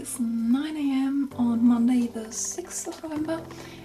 is 9 AM on Monday the 6th of November,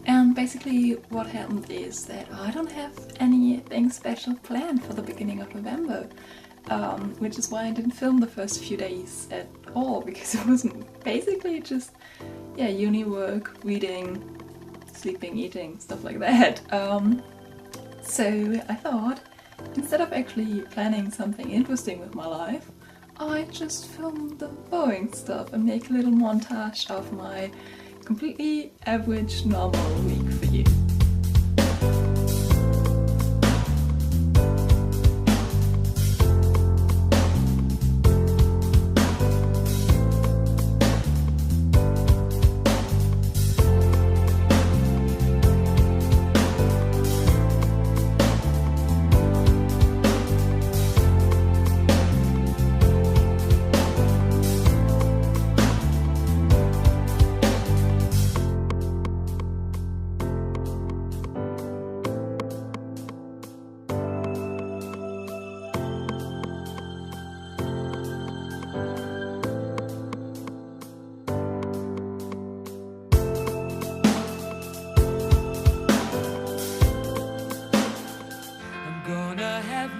and basically what happened is that I don't have anything special planned for the beginning of November, which is why I didn't film the first few days at all, because it was basically just, yeah, uni work, reading, sleeping, eating, stuff like that. So I thought, instead of actually planning something interesting with my life, I just film the boring stuff and make a little montage of my completely average, normal week for you.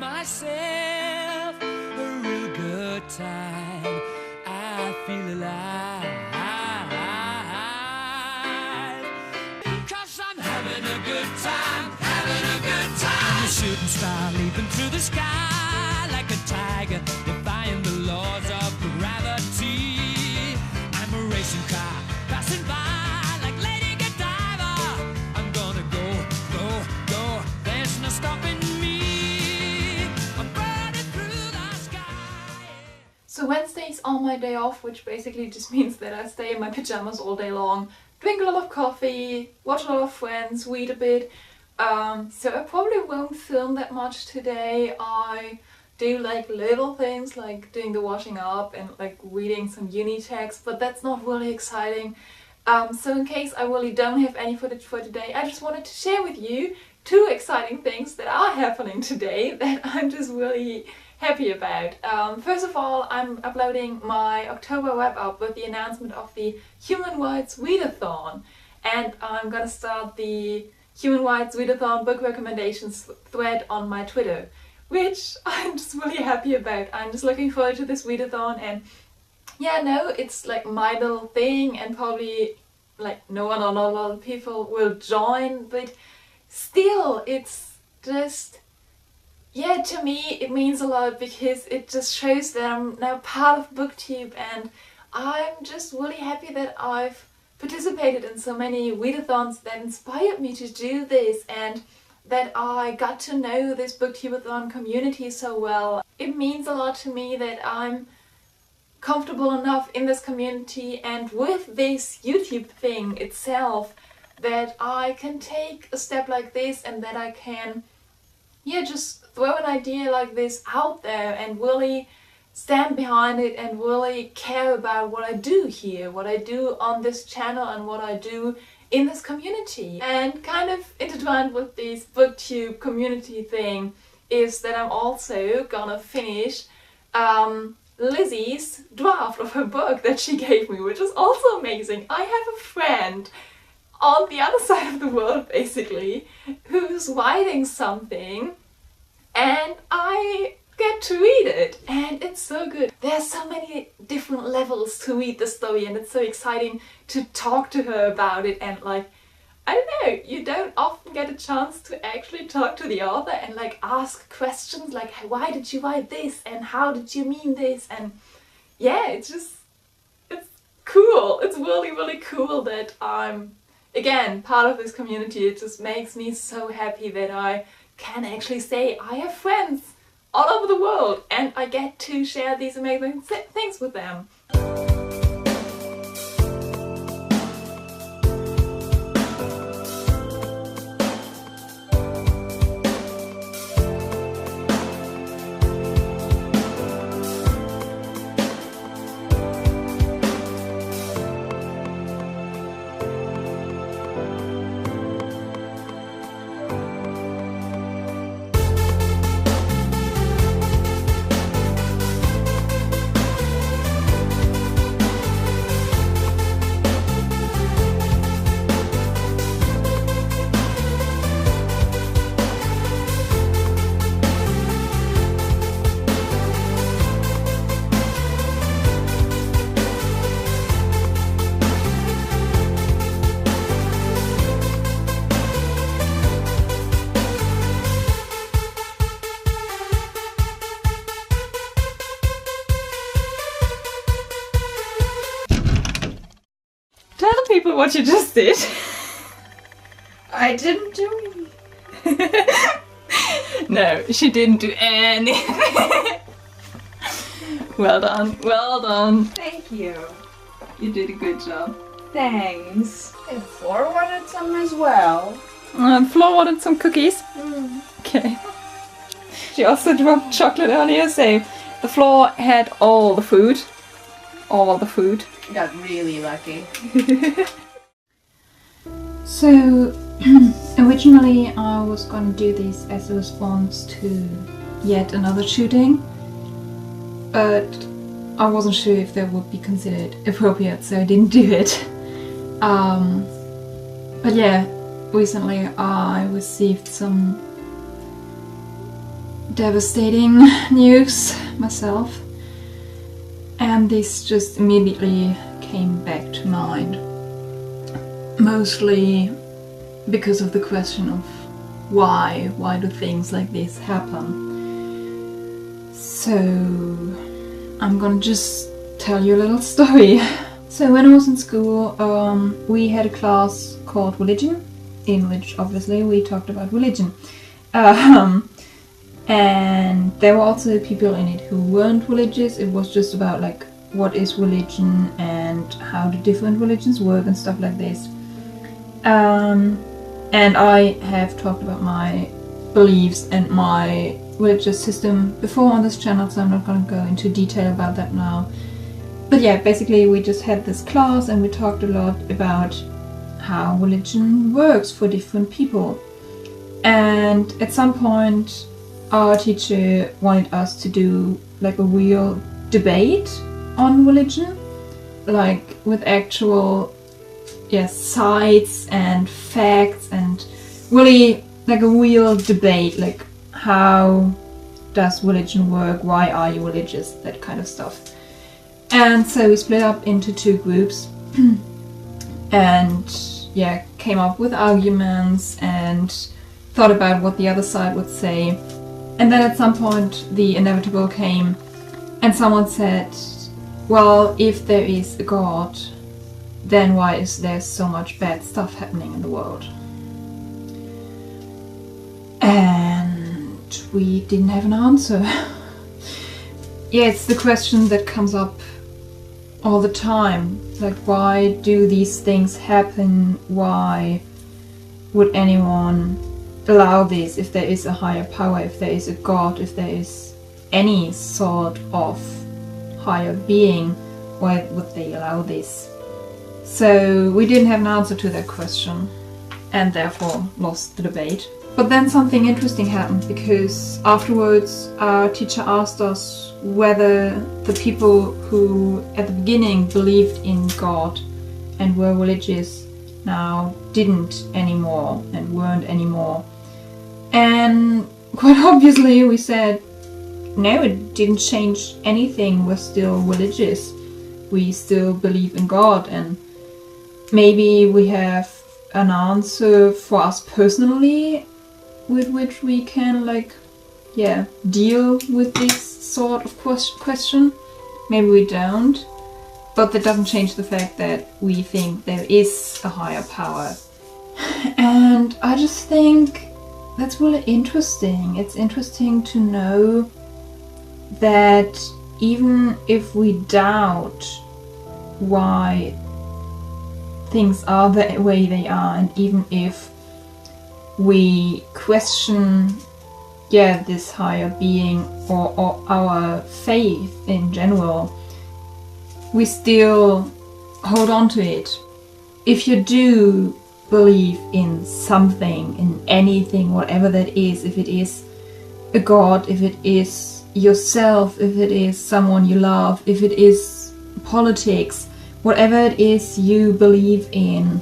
Myself a real good time. I feel alive, 'cause I'm having a good time, having a good time. I'm a shooting star leaping through the sky like a tiger, defying the laws of gravity. I'm a racing car passing by like Lady Godiva. I'm gonna go, go, go. There's no stopping me. So Wednesdays are my day off, which basically just means that I stay in my pajamas all day long, drink a lot of coffee, watch a lot of Friends, read a bit. So I probably won't film that much today. I do like little things like doing the washing up and like reading some uni text, but that's not really exciting. So in case I really don't have any footage for today, I just wanted to share with you two exciting things that are happening today that I'm just really happy about. First of all, I'm uploading my October wrap up with the announcement of the Human Rights Readathon, and I'm gonna start the Human Rights Readathon book recommendations thread on my Twitter, which I'm just really happy about. I'm just looking forward to this readathon, and yeah, no, it's like my little thing and probably like no one or not a lot of people will join, but still it's just, yeah, to me it means a lot because it just shows that I'm now part of BookTube, and I'm just really happy that I've participated in so many readathons that inspired me to do this, and that I got to know this BookTubeathon community so well. It means a lot to me that I'm comfortable enough in this community and with this YouTube thing itself that I can take a step like this, and that I can, yeah, just throw an idea like this out there and really stand behind it and really care about what I do here, what I do on this channel and what I do in this community. And kind of intertwined with this BookTube community thing is that I'm also gonna finish Lizzie's draft of her book that she gave me, which is also amazing. I have a friend on the other side of the world basically who's writing something, and I get to read it, and it's so good. There are so many different levels to read the story, and it's so exciting to talk to her about it, and like, I don't know, you don't often get a chance to actually talk to the author and like ask questions like, why did you write this and how did you mean this, and yeah, it's cool. It's really, really cool that I'm, again, part of this community. It just makes me so happy that I can actually say I have friends all over the world and I get to share these amazing things with them. example what you just did. I didn't do anything. No, she didn't do anything. Well done, well done. Thank you. You did a good job. Thanks. And Flora wanted some as well. Flo wanted some cookies. Okay. She also dropped chocolate earlier, so the floor had all the food. All the food. Got really lucky. So, originally I was gonna do this as a response to yet another shooting, but I wasn't sure if that would be considered appropriate, so I didn't do it. But yeah, recently I received some devastating news myself, and this just immediately came back to mind. Mostly because of the question of why do things like this happen. So I'm gonna just tell you a little story. So when I was in school, we had a class called religion, in which obviously we talked about religion. And there were also people in it who weren't religious. It was just about like what is religion and how do different religions work and stuff like this. And I have talked about my beliefs and my religious system before on this channel, so I'm not going to go into detail about that now. But yeah, basically we just had this class and we talked a lot about how religion works for different people. And at some point our teacher wanted us to do like a real debate on religion, like with actual sides and facts, and really like a real debate, like how does religion work, why are you religious, that kind of stuff. And so we split up into two groups and came up with arguments and thought about what the other side would say. And then at some point the inevitable came and someone said, well, if there is a God, then why is there so much bad stuff happening in the world? And we didn't have an answer. Yeah, it's the question that comes up all the time. Like, why do these things happen? Why would anyone allow this? If there is a higher power, if there is a God, if there is any sort of higher being, why would they allow this? So we didn't have an answer to that question and therefore lost the debate. But then something interesting happened, because afterwards our teacher asked us whether the people who at the beginning believed in God and were religious now didn't anymore and weren't anymore. And quite obviously we said, no, it didn't change anything, we're still religious. We still believe in God, and maybe we have an answer for us personally with which we can deal with this sort of question. Maybe we don't, but that doesn't change the fact that we think there is a higher power. And I just think that's really interesting. It's interesting to know that even if we doubt why things are the way they are, and even if we question this higher being or our faith in general, we still hold on to it. If you do believe in something, in anything, whatever that is, if it is a God, if it is yourself, if it is someone you love, if it is politics, whatever it is you believe in,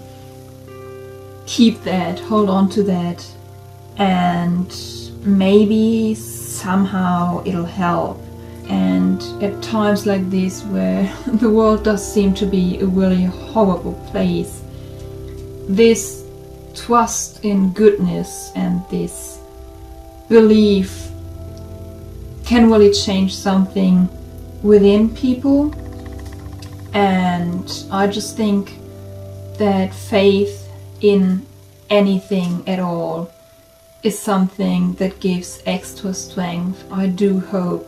keep that, hold on to that, and maybe somehow it'll help. And at times like this, where the world does seem to be a really horrible place, this trust in goodness and this belief can really change something within people. And I just think that faith in anything at all is something that gives extra strength. I do hope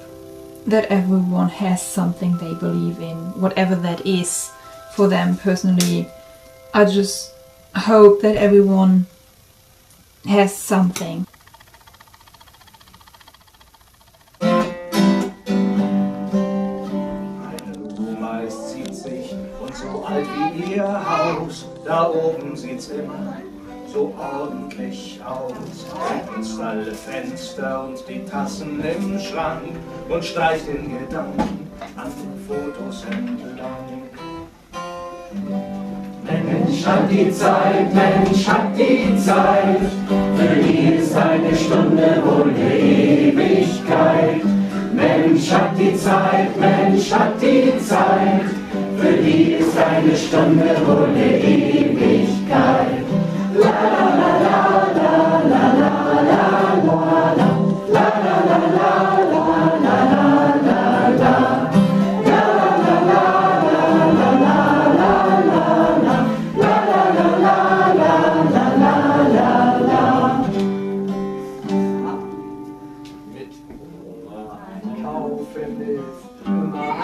that everyone has something they believe in, whatever that is for them personally. I just hope that everyone has something. So alt wie ihr Haus, da oben sieht's immer so ordentlich aus. Sie putzt alle Fenster und die Tassen im Schrank und streicht in Gedanken an den Fotos entlang. Mensch hat die Zeit, Mensch hat die Zeit, für die ist eine Stunde wohl eine Ewigkeit. Mensch hat die Zeit, Mensch hat die Zeit, für die ist eine Stunde wohl eine Ewigkeit. La la la la la la la la la la la la la la la la la.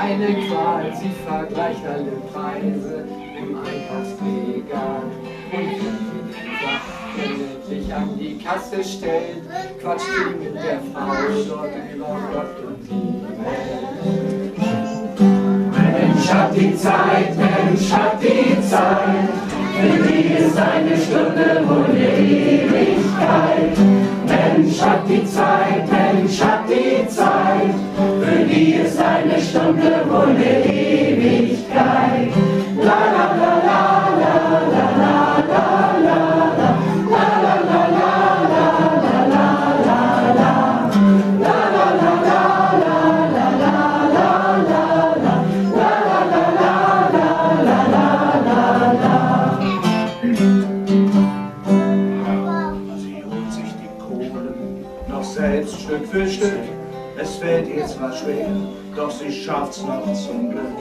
Eine Qual, sie vergleicht alle Preise im Einkaufsregal und wenn sie den Sachen endlich an die Kasse stellt, quatscht sie mit der Frau dort über Gott und die Welt. Mensch hat die Zeit, Mensch hat die Zeit, für die ist eine Stunde wohl eine Ewigkeit. Mensch hat die Zeit, Mensch hat die Zeit, für die ist eine Stunde wohl eine Ewigkeit. La la la la la la la la la la la la la la la selbst Stück für Stück. Es fällt ihr zwar schwer, doch sie schafft's noch zum Glück.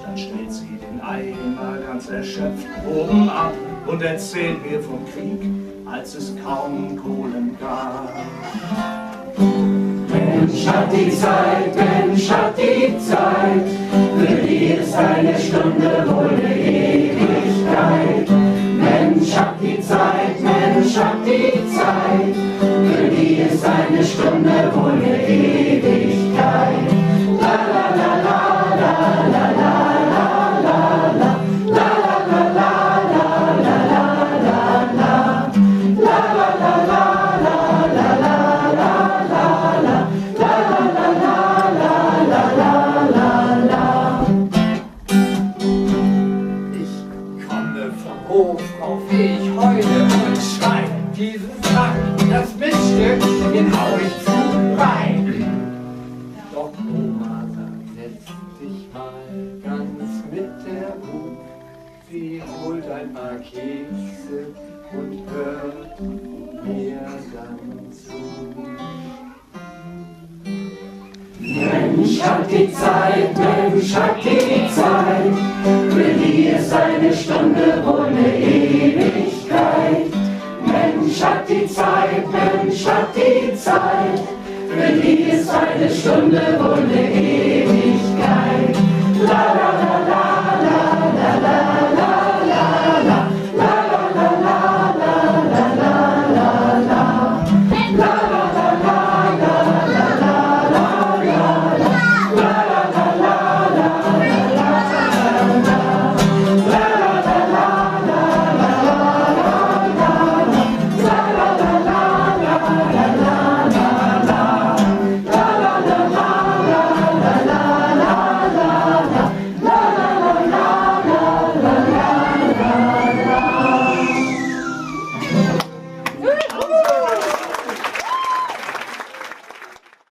Dann stellt sie den Eimer ganz erschöpft oben ab und erzählt mir vom Krieg, als es kaum Kohlen gab. Mensch hat die Zeit, Mensch hat die Zeit, für die ist eine Stunde wohl eine Ewigkeit. Mensch hat die Zeit, Mensch hat die Zeit, für die ist eine Stunde wohl eine Ewigkeit. La la la la la la la la la la la la la la la la la Hofrau fähig heule und schrei, diesen Sack, das Miststück, den hau ich zu rein. Doch Oma sagt, setz dich mal ganz mit der Ruhe, sie holt ein paar Kekse und hört mir dann zu. Mensch hat die Zeit, Mensch hat die Zeit, für die ist eine Stunde wohl eine Ewigkeit. Mensch hat die Zeit, Mensch hat die Zeit, für die ist eine Stunde wohl eine Ewigkeit.